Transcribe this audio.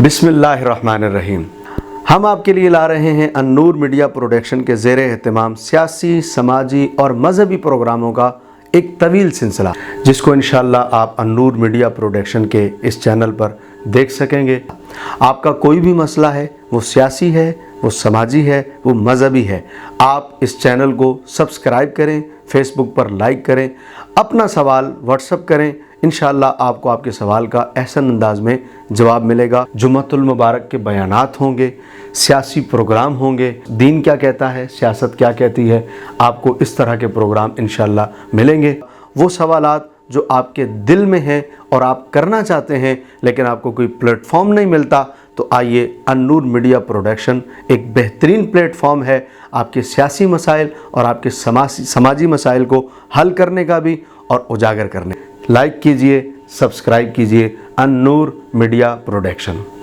बिस्मिल्लाहिर्रहमानिर्रहीम। हम आपके लिए ला रहे हैं अन्नूर मीडिया प्रोडक्शन के ज़ेर एहतमाम सियासी, समाजी और मजहबी प्रोग्रामों का एक तवील सिलसिला, जिसको इंशाअल्लाह आप अन्नूर मीडिया प्रोडक्शन के इस चैनल पर देख सकेंगे। आपका कोई भी मसला है, वो सियासी है, वो समाजी है, वो मजहबी है, आप इस चैनल को सब्सक्राइब करें, फेसबुक पर लाइक करें, अपना सवाल व्हाट्सअप करें। इंशाअल्लाह आपको आपके सवाल का एहसन अंदाज में जवाब मिलेगा। जुम्मतुल मुबारक के बयानात होंगे, सियासी प्रोग्राम होंगे, दीन क्या कहता है, सियासत क्या कहती है, आपको इस तरह के प्रोग्राम इंशाअल्लाह मिलेंगे। वो सवालात जो आपके दिल में हैं और आप करना चाहते हैं लेकिन आपको कोई प्लेटफॉर्म नहीं मिलता, तो आइए अन्नूर मीडिया प्रोडक्शन एक बेहतरीन प्लेटफॉर्म है आपके सियासी मसाइल और आपके समाजी मसाइल को हल करने का भी और उजागर करने। लाइक कीजिए, सब्सक्राइब कीजिए अन्नूर मीडिया प्रोडक्शन।